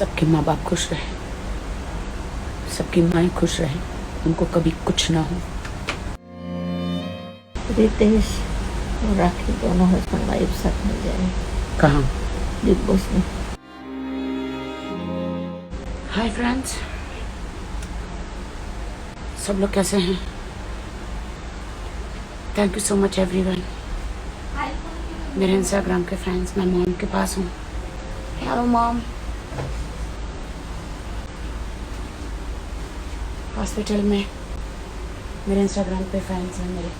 सबके माँ बाप खुश रहे, सबकी माएँ खुश रहें, उनको कभी कुछ ना हो। रितेश और राखी दोनों हस्बैंड वाइफ साथ मिल जाए। कहाँ? बिग बॉस में। हाय फ्रेंड्स, सब लोग कैसे हैं? Thank you so much everyone. मेरे इंस्टाग्राम के फ्रेंड्स, मैं मॉम के पास हूँ। Hello mom. हॉस्पिटल में मेरे इंस्टाग्राम पे फ्रेंड्स हैं मेरे।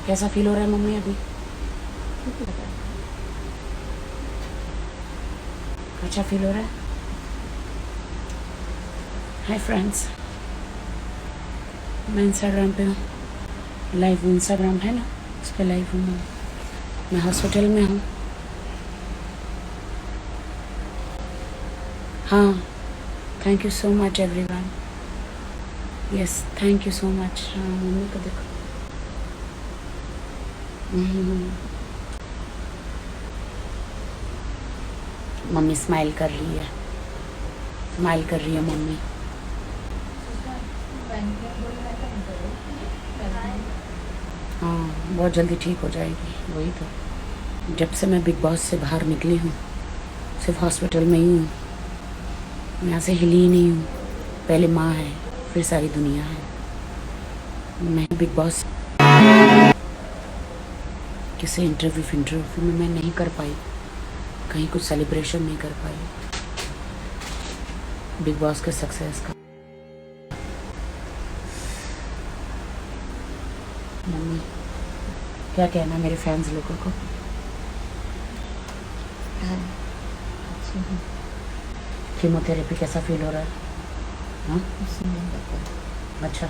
कैसा फील हो रहा है मम्मी अभी? अच्छा फील हो रहा है? हाय फ्रेंड्स, मैं इंस्टाग्राम पे हूँ, लाइव इंस्टाग्राम है ना, उस पर लाइव हूँ मैं हॉस्पिटल में हूँ। हाँ, thank you so much everyone. Yes, thank you so much. हाँ, मम्मी को देखो। मम्मी स्माइल कर रही है, स्माइल कर रही है मम्मी। हाँ, बहुत जल्दी ठीक हो जाएगी। वही तो, जब से मैं बिग बॉस से बाहर निकली हूँ सिर्फ हॉस्पिटल में ही हूँ, मैं यहाँ से हिली ही नहीं हूँ। पहले माँ है, फिर सारी दुनिया है। मैं बिग बॉस किसी इंटरव्यू में मैं नहीं कर पाई, कहीं कुछ सेलिब्रेशन नहीं कर पाई बिग बॉस के सक्सेस का। मम्मी क्या कहना मेरे फैंस लोगों को? कीमोथेरेपी कैसा फील हो रहा है? हाँ, अच्छा,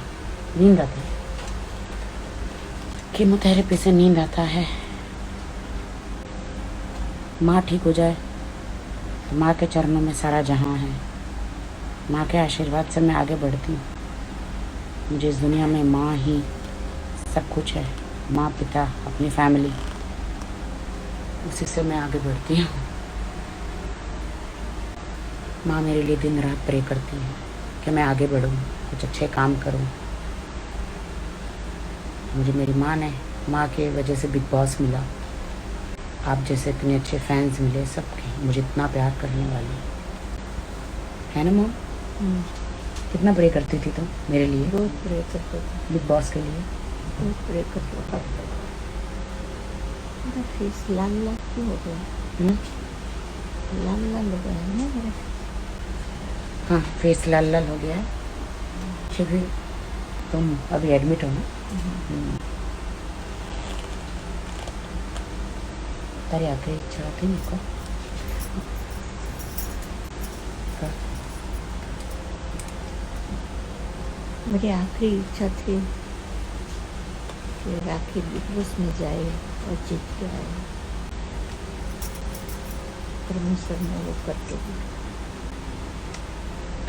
नींद आती है? कीमोथेरेपी से नींद आता है। माँ ठीक हो जाए, माँ के चरणों में सारा जहां है। माँ के आशीर्वाद से मैं आगे बढ़ती हूँ। मुझे इस दुनिया में माँ ही सब कुछ है। माँ, पिता, अपनी फैमिली, उसी से मैं आगे बढ़ती हूँ। माँ मेरे लिए दिन रात प्रे करती है कि मैं आगे बढ़ूँ, कुछ अच्छे काम करूँ। मुझे मेरी माँ ने, माँ के वजह से बिग बॉस मिला। आप जैसे इतने अच्छे फैंस मिले, सबके मुझे इतना प्यार करने वाले, है ना मॉम? कितना प्रे करती थी तुम मेरे लिए? बहुत प्रे करते थे बिग बॉस के लिए। बहुत प्रे करते थे। मेरा फेस लाल लाल क्यों हो गया? लाल लाल हो गया है ना मेरा। हाँ, फेस लाल लाल हो गया है क्योंकि तुम अभी एडमिट हो ना। तारी आखिरी इच्छा थी मुझको? मेरी आखिरी इच्छा थी कि राखी बिग बॉस में जाए और जीत के आए। परमेश्वर ने वो करके दिया।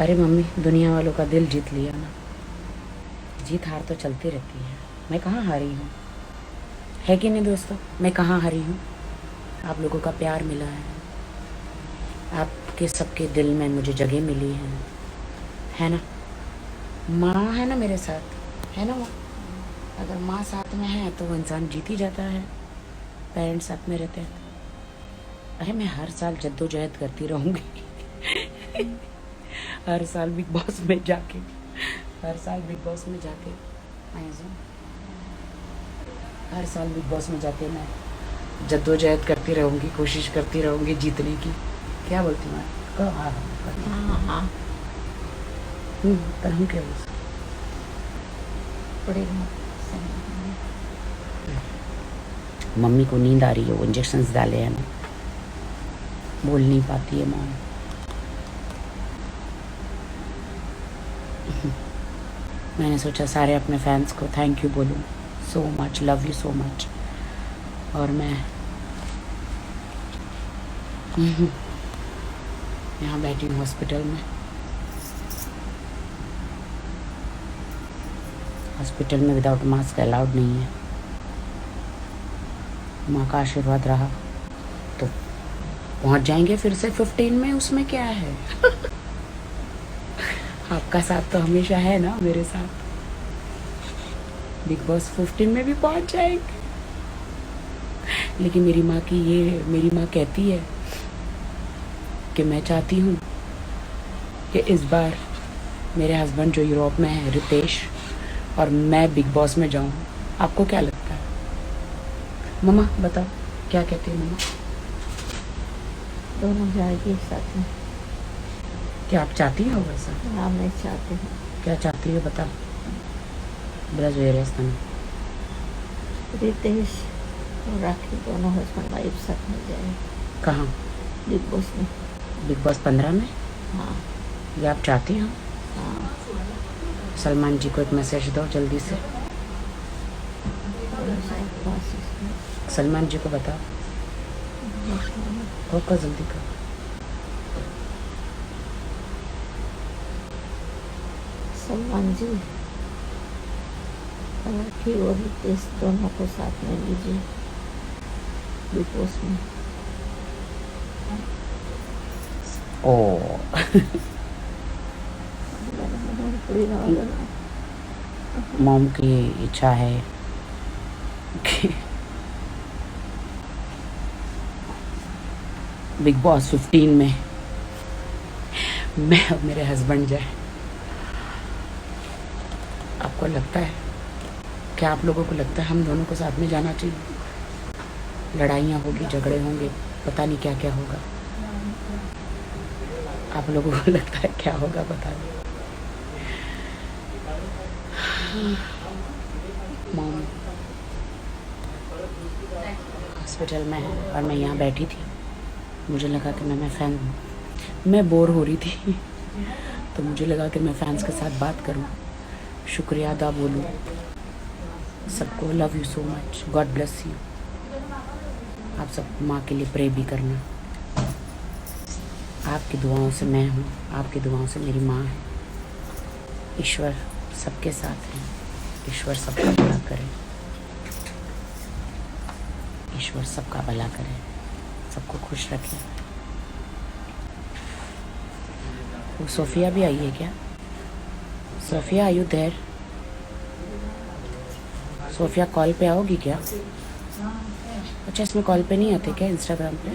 अरे मम्मी, दुनिया वालों का दिल जीत लिया ना। जीत हार तो चलती रहती है। मैं कहाँ हारी हूँ, है कि नहीं दोस्तों? मैं कहाँ हारी हूँ? आप लोगों का प्यार मिला है, आपके सबके दिल में मुझे जगह मिली है ना? माँ है ना मेरे साथ, है ना माँ? अगर माँ साथ में है तो वो इंसान जीत ही जाता है। पेरेंट्स साथ में रहते हैं। अरे मैं हर साल जद्दोजहद करती रहूँगी हर साल बिग बॉस में जाके, हर साल बिग बॉस में जाके हर साल बिग बॉस में जाके मैं जद्दोजहद करती रहूँगी, कोशिश करती रहूँगी जीतने की। क्या बोलती हूँ मैं? पर हम क्या बोल मम्मी को नींद आ रही है, वो इंजेक्शंस डाले हैं ना, बोल नहीं पाती है मॉम। मैंने सोचा सारे अपने फैंस को थैंक यू बोलूँ, so much, love you so much. और मैं यहाँ बैठी हूँ हॉस्पिटल में। हॉस्पिटल में विदाउट मास्क अलाउड नहीं है। माँ का आशीर्वाद रहा तो पहुंच जाएंगे फिर से 15 में, उसमें क्या है। आपका साथ तो हमेशा है ना मेरे साथ। बिग बॉस 15 में भी पहुंच जाएंगे। लेकिन मेरी माँ कहती है कि मैं चाहती हूँ कि इस बार मेरे हस्बैंड जो यूरोप में है, रितेश, और मैं बिग बॉस में जाऊँ। आपको क्या लगता है मम्मा? बताओ क्या कहती है मम्मा? दोनों जाएगी साथ में। क्या आप चाहती हो वैसा? हाँ, मैं चाहती हूँ। क्या चाहती हो बताओ? ब्रज वेरेस्तान रितेश और राखी दोनों हस्बैंड वाइफ साथ में जाए। कहाँ? बिग बॉस में। बिग बॉस 15 में? हाँ ये आप चाहती हो? हाँ। सलमान जी को एक मैसेज दो जल्दी से। सलमान जी को बताओ, होगा जल्दी करो। सलमान जी, राखी और रितेश दोनों को साथ में लीजिए बिग बॉस में। ओ मॉम की इच्छा है कि बिग बॉस 15 में मैं और मेरे हस्बैंड जाए। आपको लगता है, क्या आप लोगों को लगता है हम दोनों को साथ में जाना चाहिए? लड़ाइयाँ होगी, झगड़े होंगे, पता नहीं क्या क्या होगा। आप लोगों को लगता है क्या होगा पता नहीं। मॉम हॉस्पिटल में है और मैं यहाँ बैठी थी। मुझे लगा कि मैं बोर हो रही थी तो मुझे लगा कि मैं फैंस के साथ बात करूँ, शुक्रिया अदा बोलूँ सबको। Love you so much, God bless you. आप सब माँ के लिए प्रे भी करना। आपकी दुआओं से मैं हूँ, आपकी दुआओं से मेरी माँ है। ईश्वर सबके साथ है, ईश्वर सबका भला करे, ईश्वर सबका भला करे, सबको खुश रखे। वो सोफिया भी आई है क्या? Sophia are you there? Sophia call पे आओगी क्या? अच्छा, इसमें कॉल पे नहीं आते क्या इंस्टाग्राम पे?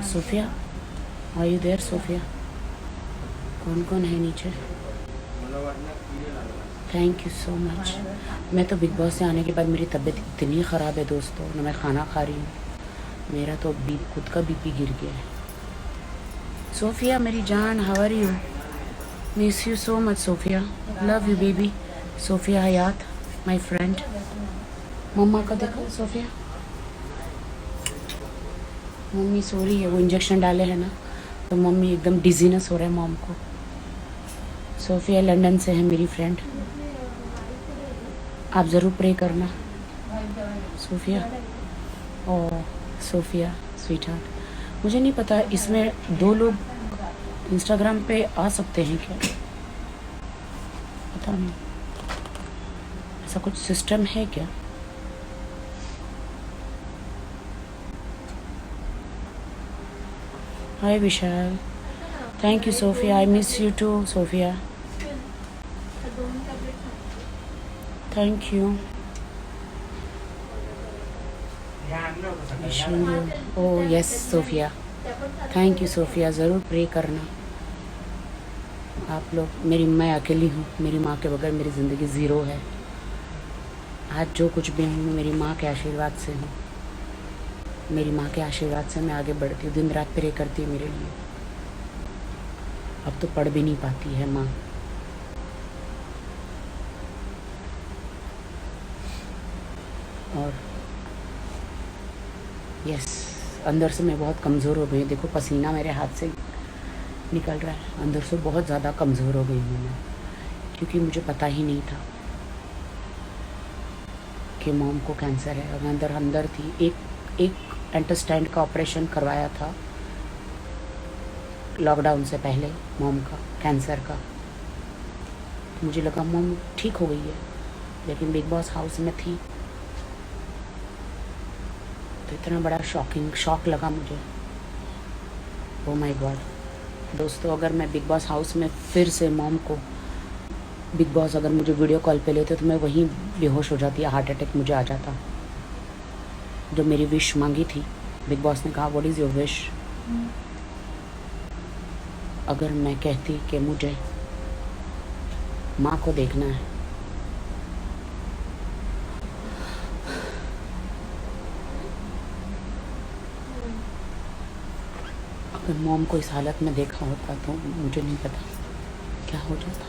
Sophia are you there? Sophia, कौन कौन है नीचे? Thank you so much. मैं तो बिग बॉस से आने के बाद मेरी तबीयत इतनी ख़राब है दोस्तों, ना मैं खाना खा रही हूँ, मेरा तो खुद का बीपी गिर गया है। सोफिया मेरी जान, how are you? Miss you so much Sophia, love you baby. Sophia Hayat my friend. मम्मा को देखो सोफिया, मम्मी सो रही है, वो इंजेक्शन डाले हैं ना तो मम्मी एकदम डिजीनेस हो रहा है मॉम को। सोफिया लंदन से है मेरी फ्रेंड, आप ज़रूर प्रे करना सोफिया। ओ सोफिया स्वीटहार्ट, मुझे नहीं पता इसमें 2 लोग इंस्टाग्राम पे आ सकते हैं क्या, पता नहीं, ऐसा कुछ सिस्टम है क्या? Hi Vishal, thank you Sophia, I miss you too Sophia, thank you. Oh yes Sophia, thank you Sophia, ज़रूर प्रे करना आप लोग। मैं अकेली हूँ, मेरी माँ के बगैर मेरी ज़िंदगी ज़ीरो है। आज जो कुछ भी हूँ मेरी माँ के आशीर्वाद से हूँ, मेरी माँ के आशीर्वाद से मैं आगे बढ़ती हूँ, दिन रात प्रे करती है मेरे लिए। अब तो पढ़ भी नहीं पाती है माँ। और यस, अंदर से मैं बहुत कमज़ोर हो गई हूँ, देखो पसीना मेरे हाथ से निकल रहा है, अंदर से बहुत ज़्यादा कमज़ोर हो गई हूँ मैं, क्योंकि मुझे पता ही नहीं था कि मॉम को कैंसर है। और मैं अंदर थी, एक इंटेस्टाइन का ऑपरेशन करवाया था लॉकडाउन से पहले मॉम का, कैंसर का। तो मुझे लगा मॉम ठीक हो गई है, लेकिन बिग बॉस हाउस में थी तो इतना बड़ा शॉक लगा मुझे। ओ माय गॉड दोस्तों, अगर मैं बिग बॉस हाउस में फिर से मॉम को बिग बॉस अगर मुझे वीडियो कॉल पे लेते तो मैं वहीं बेहोश हो जाती, हार्ट अटैक मुझे आ जाता। जो मेरी विश मांगी थी, बिग बॉस ने कहा व्हाट इज़ योर विश। अगर मैं कहती कि मुझे माँ को देखना है, अगर मॉम को इस हालत में देखा होता तो मुझे नहीं पता क्या हो जाता।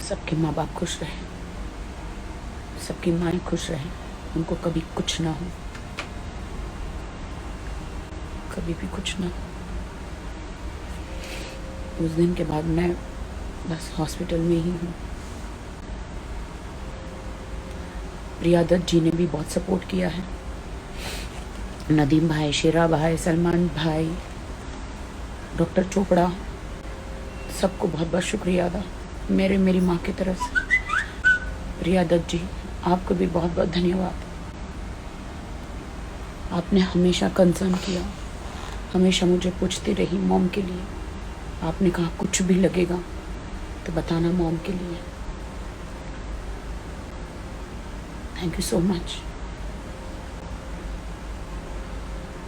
सबके माँ बाप खुश रहे, सबकी माएँ खुश रहें, उनको कभी कुछ ना हो, कभी भी कुछ ना हो। उस दिन के बाद मैं बस हॉस्पिटल में ही हूँ। प्रिया दत्त जी ने भी बहुत सपोर्ट किया है, नदीम भाई, शेरा भाई, सलमान भाई, डॉक्टर चोपड़ा, सबको बहुत बहुत शुक्रिया अदा मेरी माँ की तरफ से। प्रिया दत्त जी, आपको भी बहुत बहुत धन्यवाद। आपने हमेशा कंसर्न किया, हमेशा मुझे पूछती रही मॉम के लिए। आपने कहा कुछ भी लगेगा तो बताना मॉम के लिए। Thank you so much.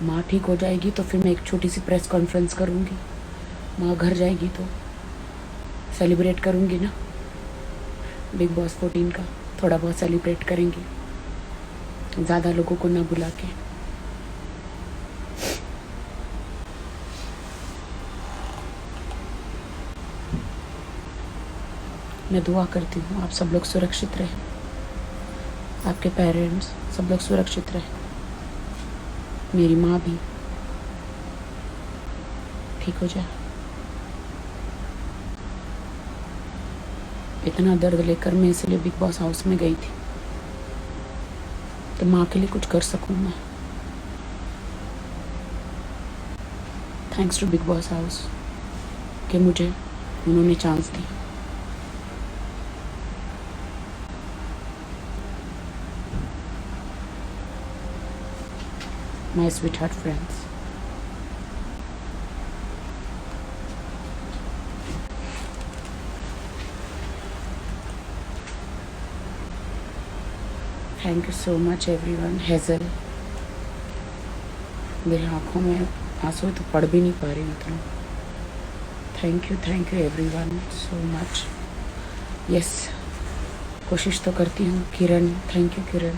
माँ ठीक हो जाएगी तो फिर मैं एक छोटी सी प्रेस कॉन्फ्रेंस करूँगी। माँ घर जाएगी तो सेलिब्रेट करूँगी ना, बिग बॉस 14 का थोड़ा बहुत सेलिब्रेट करेंगे, ज़्यादा लोगों को ना बुला के। मैं दुआ करती हूँ आप सब लोग सुरक्षित रहें, आपके पेरेंट्स सब लोग सुरक्षित रहें, मेरी माँ भी ठीक हो जाए। इतना दर्द लेकर मैं इसलिए बिग बॉस हाउस में गई थी तो माँ के लिए कुछ कर सकूँ मैं। Thanks to Big Boss house कि मुझे उन्होंने चांस दी। My sweet heart friends, thank you so much everyone. Hazel, मेरी आँखों में आंसू तो पड़ भी नहीं पा रही मतलब। Thank you everyone so much. Yes, कोशिश तो करती हूँ। Kiran, thank you Kiran,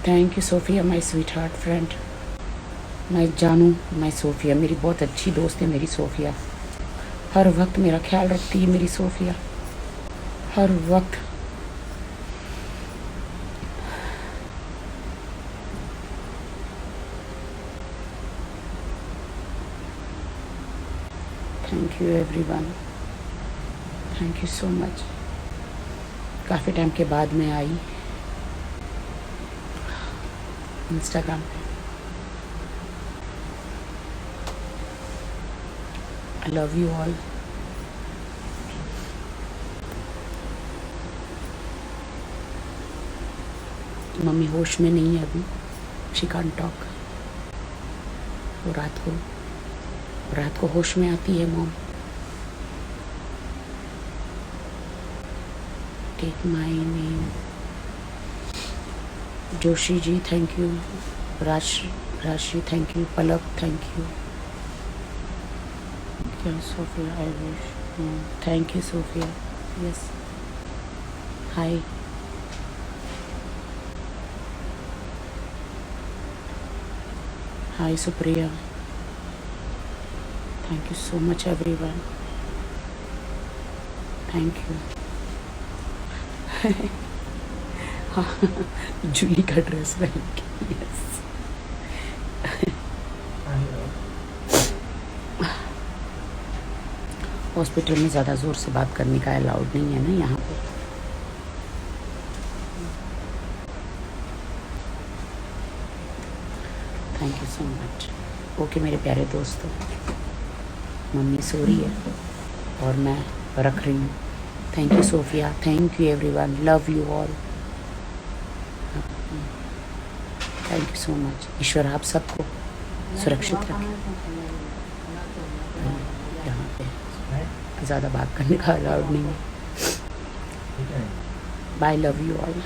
thank you Sophia, my sweet heart friend. मैं जानू, माय सोफिया मेरी बहुत अच्छी दोस्त है। मेरी सोफिया हर वक्त मेरा ख्याल रखती है, मेरी सोफिया हर वक्त। Thank you everyone, thank you so much. काफ़ी टाइम के बाद मैं आई इंस्टाग्राम पे। I love you all. Mummy होश में नहीं है अभी, शी कांट टॉक। वो रात को होश में आती है mom. Take my name. Joshi ji thank you, Rashi thank you, Palak thank you. क्या Sophia, I wish. Thank you Sophia. Yes, hi. Hi Supriya, thank you so much everyone, thank you. हाँ, जूली का ड्रेस पहन के। यस, हॉस्पिटल में ज़्यादा ज़ोर से बात करने का अलाउड नहीं है ना यहाँ पे। Thank you so much. Okay मेरे प्यारे दोस्तों, मम्मी सो रही है और मैं रख रही हूँ। Thank you Sophia, thank you everyone, love you all, thank you so much. ईश्वर आप सबको सुरक्षित रखें। यहाँ पे ज़्यादा बात करने का अलाउड नहीं है। Bye, love you all.